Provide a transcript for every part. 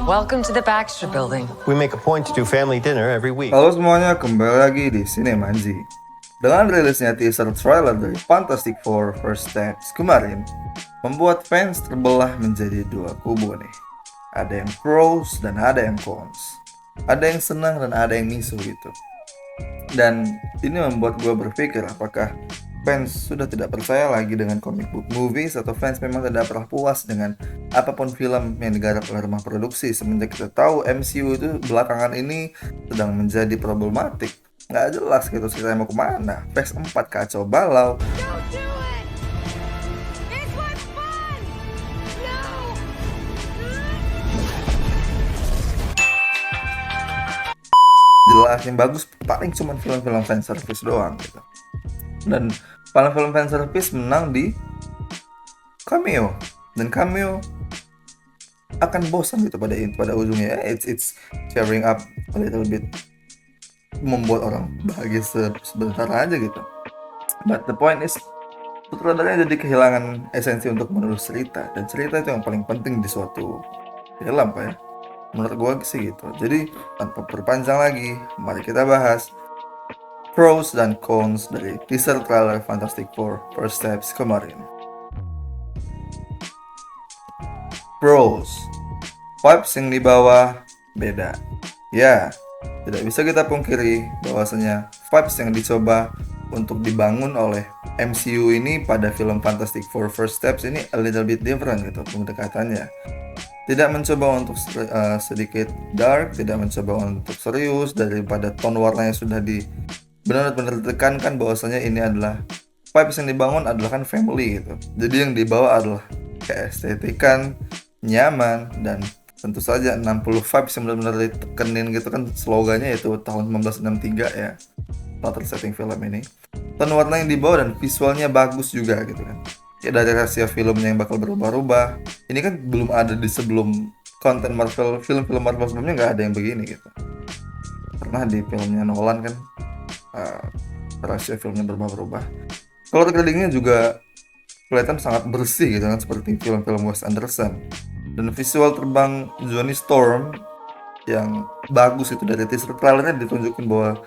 Welcome to the Baxter Building. We make a point to do family dinner every week. Halo semuanya, kembali lagi di Cinemanji. Dengan rilisnya teaser trailer dari Fantastic Four First Steps kemarin, membuat fans terbelah menjadi dua kubu nih. Ada yang pros dan ada yang cons. Ada yang senang dan ada yang misuh gitu. Dan ini membuat gue berpikir apakah fans sudah tidak percaya lagi dengan comic book movies atau fans memang tidak pernah puas dengan apapun film yang digarap oleh rumah produksi semenjak kita tahu MCU itu belakangan ini sedang menjadi problematik. Nggak jelas gitu ceritanya mau kemana. Phase 4 kacau balau. Don't do it! It was fun! No! Jelas yang bagus paling cuman film-film fanservice doang gitu. Dan film fanservice menang di cameo. Dan cameo akan bosan gitu pada ujungnya. It's tearing up a little bit, membuat orang bahagia sebentar aja gitu. But the point is, sutradaranya jadi kehilangan esensi untuk menulis cerita, dan cerita itu yang paling penting di suatu film Pak ya. Menurut gue sih gitu. Jadi tanpa berpanjang lagi, mari kita bahas pros dan cons dari teaser trailer Fantastic Four First Steps kemarin. Pros, vibes yang dibawa beda. Ya, tidak bisa kita pungkiri bahwasanya vibes yang dicoba untuk dibangun oleh MCU ini pada film Fantastic Four First Steps ini a little bit different gitu pendekatannya. Tidak mencoba untuk sedikit dark, tidak mencoba untuk serius, daripada tone warnanya sudah benar-benar ditekankan bahwasanya ini adalah vibes yang dibangun adalah kan family gitu. Jadi yang dibawa adalah keestetikan, nyaman, dan tentu saja 60 vibes yang benar-benar ditekenin gitu kan, slogannya itu tahun 1963 ya, latar setting film ini. Tone warna yang dibawa dan visualnya bagus juga gitu kan. Ya dari rahasia filmnya yang bakal berubah-ubah. Ini kan belum ada di sebelum konten Marvel, film-film Marvel sebelumnya nggak ada yang begini gitu. Pernah di filmnya Nolan kan, rahasia filmnya berubah-ubah. Color gradingnya juga kelihatan sangat bersih gitu kan, seperti film-film Wes Anderson. Dan visual terbang Johnny Storm yang bagus itu dari teaser trailernya ditunjukin bahwa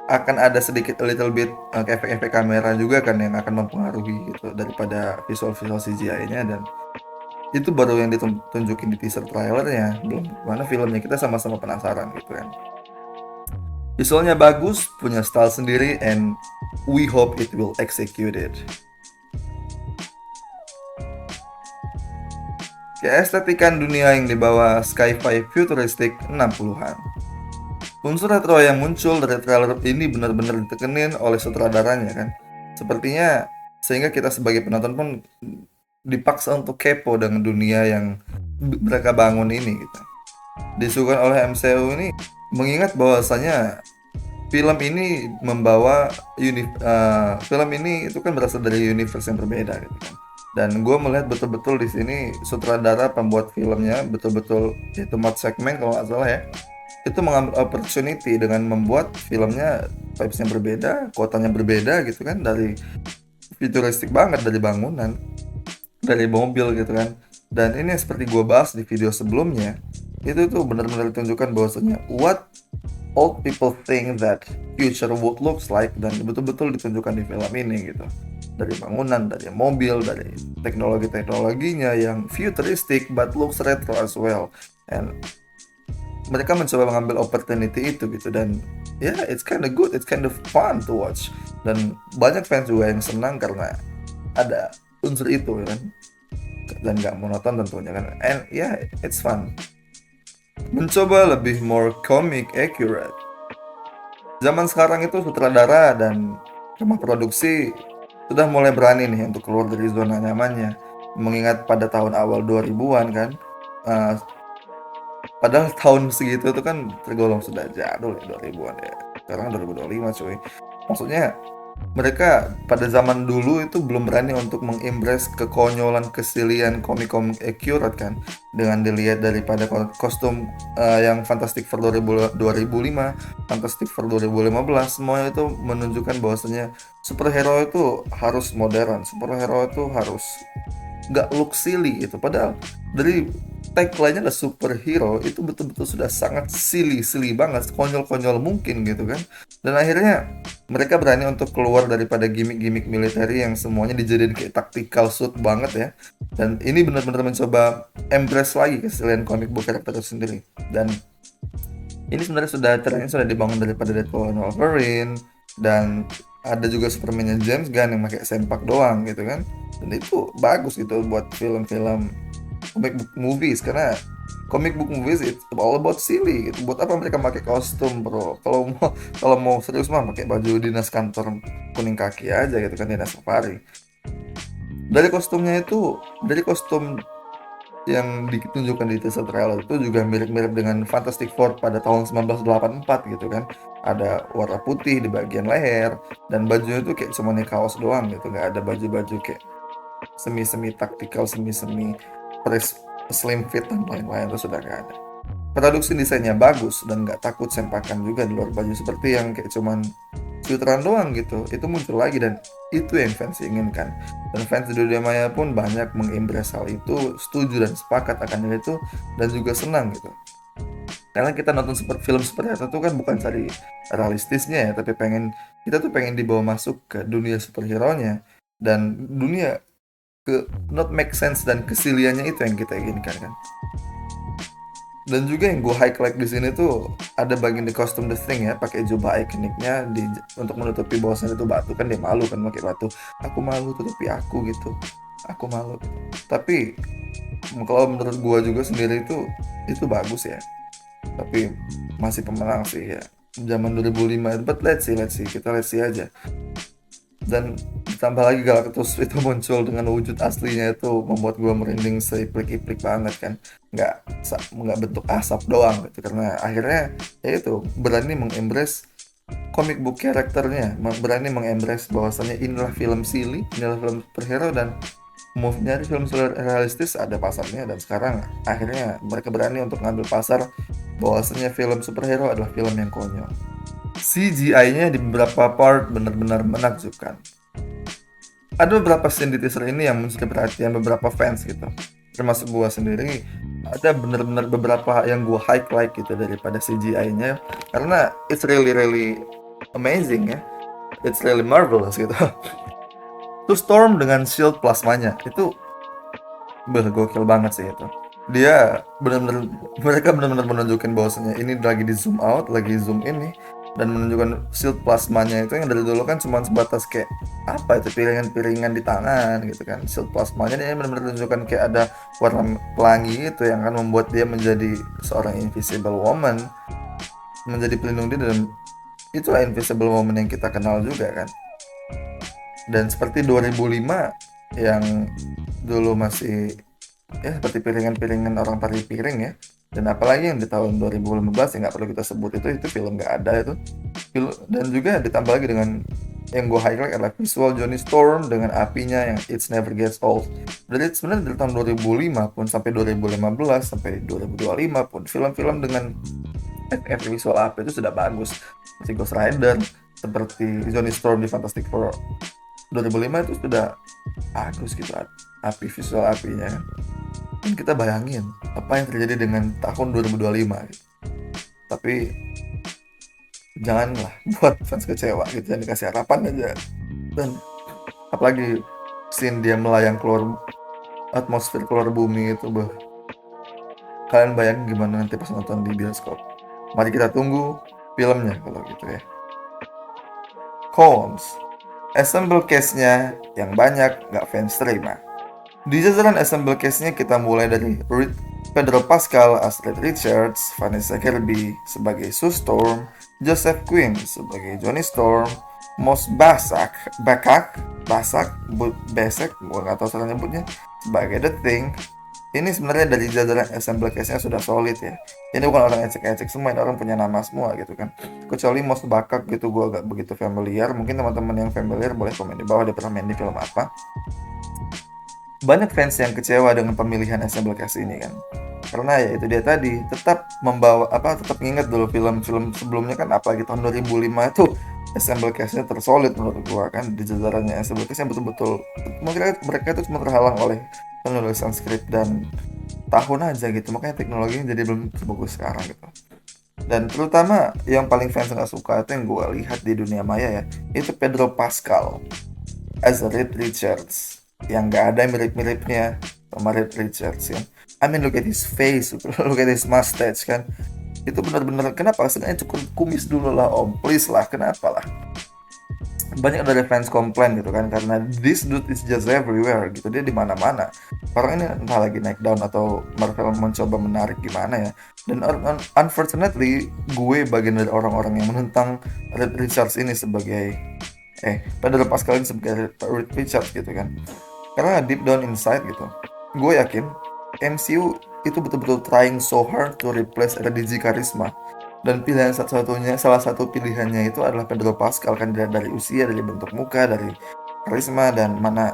akan ada sedikit a little bit efek-efek kamera juga kan yang akan mempengaruhi gitu daripada visual CGI-nya, dan itu baru yang ditunjukin di teaser trailernya, belum mana filmnya. Kita sama-sama penasaran gitu kan. Visualnya bagus, punya style sendiri, and we hope it will execute it. Keestetikan dunia yang dibawa sci-fi futuristik 60-an. Unsur retro yang muncul dari trailer ini benar-benar ditekenin oleh sutradaranya kan. Sepertinya sehingga kita sebagai penonton pun dipaksa untuk kepo dengan dunia yang mereka bangun ini gitu. Disuguhkan oleh MCU ini mengingat bahwasanya film ini membawa film ini itu kan berasal dari universe yang berbeda gitu kan. Dan gue melihat betul-betul di sini sutradara pembuat filmnya betul-betul itu Matt Shakman kalau nggak salah ya, itu mengambil opportunity dengan membuat filmnya vibes-nya berbeda, kotanya berbeda gitu kan, dari futuristik banget, dari bangunan, dari mobil gitu kan. Dan ini seperti gue bahas di video sebelumnya, itu tuh benar-benar ditunjukkan bahwasanya what old people think that future would looks like, dan betul-betul ditunjukkan di film ini gitu. Dari bangunan, dari mobil, dari teknologinya yang futuristic but looks retro as well. And mereka mencoba mengambil opportunity itu gitu, dan ya it's kind of good, it's kind of fun to watch, dan banyak fans juga yang senang karena ada unsur itu kan, dan nggak monoton tentunya kan, and yeah it's fun. Mencoba lebih more comic accurate. Zaman sekarang itu sutradara dan rumah produksi sudah mulai berani nih untuk keluar dari zona nyamannya, mengingat pada tahun awal 2000-an kan, padahal tahun segitu itu kan tergolong sudah jadul ya, 2000-an ya. Sekarang 2025 cuy. Maksudnya mereka pada zaman dulu itu belum berani untuk mengembrace kekonyolan, kesilian komik accurate kan. Dengan dilihat daripada kostum yang Fantastic Four 2005, Fantastic Four 2015, semuanya itu menunjukkan bahwasanya superhero itu harus modern, superhero itu harus nggak look silly gitu. Padahal dari tagline-nya adalah superhero, itu betul-betul sudah sangat silly banget, konyol-konyol mungkin gitu kan. Dan akhirnya mereka berani untuk keluar daripada gimmick-gimmick militer yang semuanya dijadiin kayak tactical suit banget ya. Dan ini benar-benar mencoba embrace lagi keselian comic book karakter itu sendiri. Dan ini sebenarnya sudah dibangun daripada Deadpool and Wolverine, dan ada juga Superman-nya James Gunn yang pakai sempak doang gitu kan. Dan itu bagus gitu buat film-film comic book movies, karena comic book movies it's all about silly gitu. Buat apa mereka pakai kostum, bro? Kalau mau serius mah pakai baju dinas kantor kuning kaki aja gitu kan, dinas safari. Dari kostum yang ditunjukkan di teaser trailer itu juga mirip-mirip dengan Fantastic Four pada tahun 1984 gitu kan. Ada warna putih di bagian leher, dan bajunya itu kayak cuma kaos doang gitu, nggak ada baju-baju kayak semi-semi taktikal, semi-semi press slim fit dan lain-lain, itu sudah nggak ada. Produksi desainnya bagus dan nggak takut sempakan juga di luar baju seperti yang kayak cuman ciutran doang gitu. Itu muncul lagi, dan itu yang fans inginkan. Dan fans di dunia maya pun banyak mengembrace hal itu, setuju dan sepakat akan hal itu, dan juga senang gitu. Karena kita nonton film seperti itu kan bukan cari realistisnya ya, tapi kita tuh pengen dibawa masuk ke dunia superhero-nya, dan dunia ke not make sense dan kesiliannya itu yang kita inginkan kan. Dan juga yang gue highlight di sini tuh ada bagian di kostum The Thing ya, pakai jubah ikoniknya untuk menutupi bahwasannya itu batu kan, dia malu kan pakai batu. Aku malu, tutupi aku gitu. Aku malu. Tapi kalau menurut gue juga sendiri itu bagus ya. Tapi masih pemenang sih ya. Zaman 2005, but let's see, kita let's see aja. Dan ditambah lagi Galactus itu muncul dengan wujud aslinya, itu membuat gue merinding seiplik-iplik banget kan. Nggak bentuk asap doang gitu, karena akhirnya ya itu berani mengembrace comic book karakternya, berani mengembrace bahwasannya inilah film silly, inilah film superhero, dan move nyari film realistis ada pasarnya. Dan sekarang akhirnya mereka berani untuk ngambil pasar bahwasannya film superhero adalah film yang konyol. CGI-nya di beberapa part benar-benar menakjubkan. Ada beberapa scene di teaser ini yang mencuri perhatian beberapa fans gitu, termasuk gua sendiri. Ada benar-benar beberapa yang gua highlight gitu daripada CGI-nya, karena it's really amazing ya, it's really marvelous gitu. Tuh Storm dengan shield plasmanya itu gokil banget sih itu. Mereka benar-benar menunjukkan bahwasanya ini lagi di zoom out, lagi zoom in nih, dan menunjukkan shield plasmanya itu yang dari dulu kan cuma sebatas kayak apa itu, piringan-piringan di tangan gitu kan. Shield plasmanya dia benar-benar menunjukkan kayak ada warna pelangi itu yang akan membuat dia menjadi seorang invisible woman, menjadi pelindung diri, dan itulah invisible woman yang kita kenal juga kan. Dan seperti 2005 yang dulu masih ya seperti piringan-piringan orang tari piring ya. Dan apalagi yang di tahun 2015 yang nggak perlu kita sebut, itu film nggak ada itu. Dan juga ditambah lagi dengan yang gue highlight adalah visual Johnny Storm dengan apinya yang It's Never Gets Old. Dari sebenarnya dari tahun 2005 pun sampai 2015 sampai 2025 pun film-film dengan efek visual api itu sudah bagus. Seperti Ghost Rider, seperti Johnny Storm di Fantastic Four 2005 itu sudah bagus gitu, api visual apinya. Dan kita bayangin apa yang terjadi dengan tahun 2025 gitu. Tapi janganlah buat fans kecewa gitu, jangan dikasih harapan aja. Dan apalagi scene dia melayang keluar atmosfer, keluar bumi itu, kalian bayangin gimana nanti pas nonton di bioskop. Mari kita tunggu filmnya kalau gitu ya. Cons, assemble cast-nya yang banyak gak fans terima. Di jajaran assemble cast-nya kita mulai dari Pedro Pascal as Reed Richards, Vanessa Kirby sebagai Sue Storm, Joseph Quinn sebagai Johnny Storm, Mos Basak, gue gak tau salah nyebutnya, sebagai The Thing. Ini sebenarnya dari jajaran assemble cast-nya sudah solid ya. Ini bukan orang ecek-ecek semua, ini orang punya nama semua gitu kan. Kecuali Mos Bakak gitu, gue agak begitu familiar. Mungkin teman-teman yang familiar boleh komen di bawah dia pernah main di film apa. Banyak fans yang kecewa dengan pemilihan assemble cast ini kan, karena ya itu dia tadi, tetap mengingat dulu film-film sebelumnya kan, apalagi tahun 2005 itu assemble cast-nya tersolid menurut gua kan. Di jajarannya assemble cast yang betul-betul mereka itu cuma terhalang oleh penulisan skrip dan tahun aja gitu, makanya teknologinya jadi belum sebagus sekarang gitu. Dan terutama yang paling fans nggak suka itu yang gue lihat di dunia maya ya, itu Pedro Pascal as a Reed Richards, yang nggak ada mirip-miripnya sama Reed Richards kan. I mean look at his face, look at his mustache kan. Itu benar-benar kenapa? Sebenarnya cukup kumis dulu lah om, please lah, kenapa lah? Banyak dari fans komplain gitu kan, karena this dude is just everywhere gitu, dia di mana-mana. Orang ini entah lagi naik down atau Marvel mencoba menarik gimana ya. Dan unfortunately gue bagian dari orang-orang yang menentang Reed Richards ini sebagai Pedro Pascal ini sebagai Reed Richards gitu kan. Karena deep down inside gitu, gue yakin MCU itu betul-betul trying so hard to replace RDJ Karisma. Dan pilihan salah satu pilihannya itu adalah Pedro Pascal kan, dari usia, dari bentuk muka, dari karisma, dan mana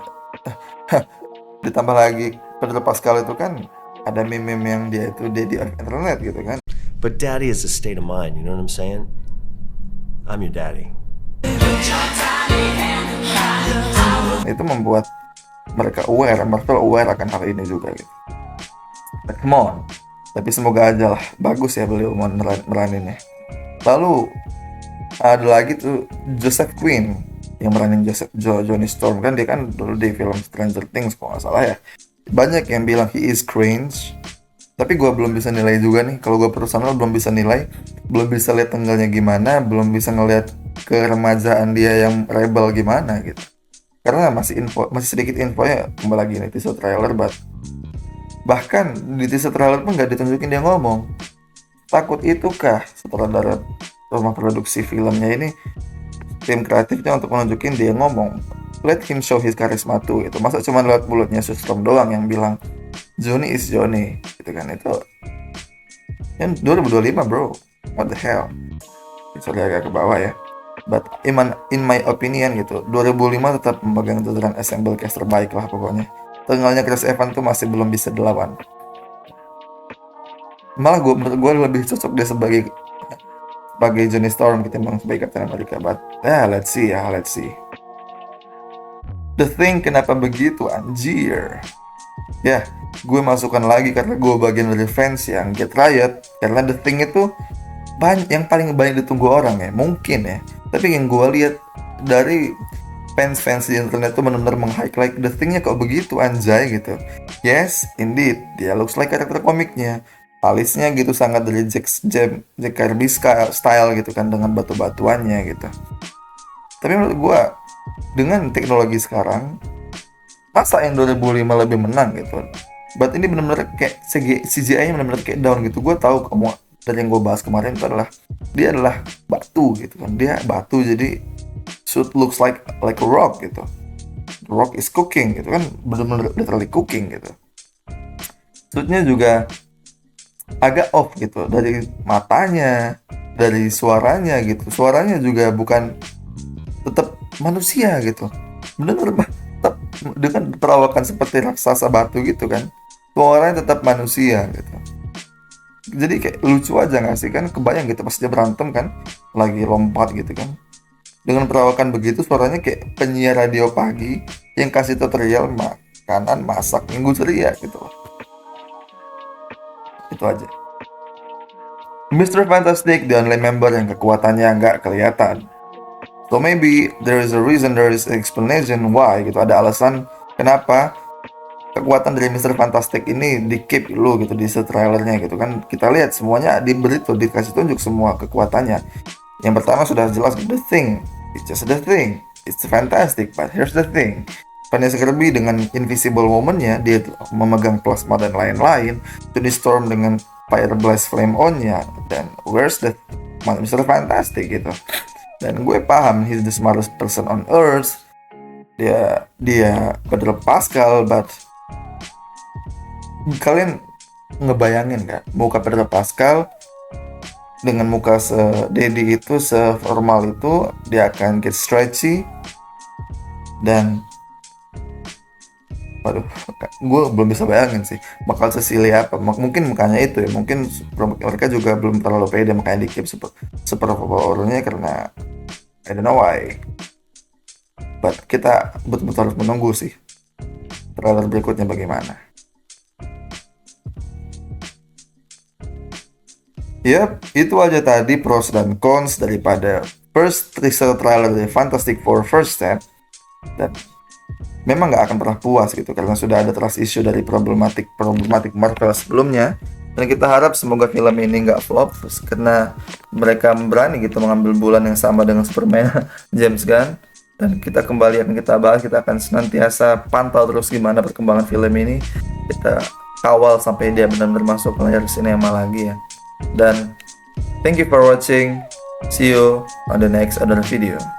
ditambah lagi Pedro Pascal itu kan ada meme yang dia itu daddy on internet gitu kan. But daddy is a state of mind, you know what I'm saying? I'm your daddy. Itu membuat mereka Marvel aware akan hal ini juga gitu. But come on. Tapi semoga aja lah, bagus ya beliau meraninnya. Lalu ada lagi tuh Joseph Quinn yang meranin Johnny Storm kan, dia kan dulu di film Stranger Things kalau nggak salah ya. Banyak yang bilang he is cringe, tapi gue belum bisa nilai juga nih. Kalau gue personal belum bisa nilai, belum bisa lihat tanggalnya gimana, belum bisa ngelihat keremajaan dia yang rebel gimana gitu. Karena masih sedikit info ya, kembali lagi nih teaser trailer, bahkan di teaser trailer pun nggak ditunjukin dia ngomong. Takut itukah sutradara rumah produksi filmnya ini, tim kreatifnya, untuk menunjukin dia ngomong? Let him show his charisma too gitu. Masa cuma lewat mulutnya Sustrom doang yang bilang Johnny is Johnny gitu kan. Itu yang 2025 bro, what the hell. Sorry agak ke bawah ya. But in my opinion gitu, 2005 tetap memegang jajaran ensemble cast terbaik lah pokoknya. Tengahnya Chris Evans tuh masih belum bisa dilawan. Malah menurut gue lebih cocok dia sebagai Johnny Storm ketimbang sebagai Captain America. But let's see. The Thing kenapa begitu anjir? Ya, gue masukkan lagi karena gue bagian dari fans yang Get Riot. Karena The Thing itu yang paling banyak ditunggu orang ya, mungkin ya. Tapi yang gue lihat dari fans di internet tuh benar-benar meng-highlight The Thing-nya kok begitu anjay gitu. Yes, indeed, dia looks like karakter komiknya. Alisnya gitu sangat dari Jack Kirby style gitu kan, dengan batu-batuannya gitu. Tapi menurut gue, dengan teknologi sekarang, masa yang 2005 lebih menang gitu. But ini benar-benar kayak CGI-nya benar-benar kayak down gitu. Gue tahu kamu dari yang gue bahas kemarin itu adalah dia adalah batu gitu kan. Dia batu jadi suit looks like a rock gitu. The rock is cooking gitu kan, benar-benar literally cooking gitu. Suitnya juga agak off gitu, dari matanya, dari suaranya gitu. Suaranya juga bukan tetap manusia gitu. Benar-benar tetap dengan perawakan seperti raksasa batu gitu kan. Suaranya tetap manusia gitu. Jadi kayak lucu aja nggak sih kan, kebayang gitu pas dia berantem kan, lagi lompat gitu kan. Dengan perawakan begitu, suaranya kayak penyiar radio pagi yang kasih tutorial makanan masak minggu ceria gitu loh. Itu aja. Mr. Fantastic, the only member yang kekuatannya nggak kelihatan. So maybe there is a reason, there is an explanation why gitu. Ada alasan kenapa kekuatan dari Mr. Fantastic ini di-keep dulu gitu di trailernya gitu kan. Kita lihat semuanya dikasih tunjuk semua kekuatannya. Yang pertama sudah jelas The Thing. It's just The Thing. It's fantastic, but here's the thing. Vanessa Kirby dengan invisible woman-nya, dia memegang plasma dan lain-lain. Johnny Storm dengan Fire Blast Flame On-nya. Dan where's the Mr. Fantastic gitu. Dan gue paham, he's the smartest person on earth. Dia Pedro Pascal, but kalian ngebayangin gak muka Pedro Pascal dengan muka se-daddy itu, se-formal itu, dia akan get stretchy. Dan waduh, gue belum bisa bayangin sih bakal sesilih apa. Mungkin mukanya itu ya, mungkin mereka juga belum terlalu pede, makanya di-keep super powernya karena I don't know why. But kita betul-betul harus menunggu sih trailer berikutnya bagaimana. Yap, itu aja tadi pros dan cons daripada first teaser trailer dari Fantastic Four First Step. Dan memang nggak akan pernah puas gitu karena sudah ada trust issue dari problematik Marvel sebelumnya. Dan kita harap semoga film ini nggak flop karena mereka berani gitu mengambil bulan yang sama dengan Superman James Gunn. Dan kita kembali akan kita bahas, kita akan senantiasa pantau terus gimana perkembangan film ini. Kita kawal sampai dia benar-benar masuk ke layar sinema lagi ya. Dan thank you for watching. See you on the next other video.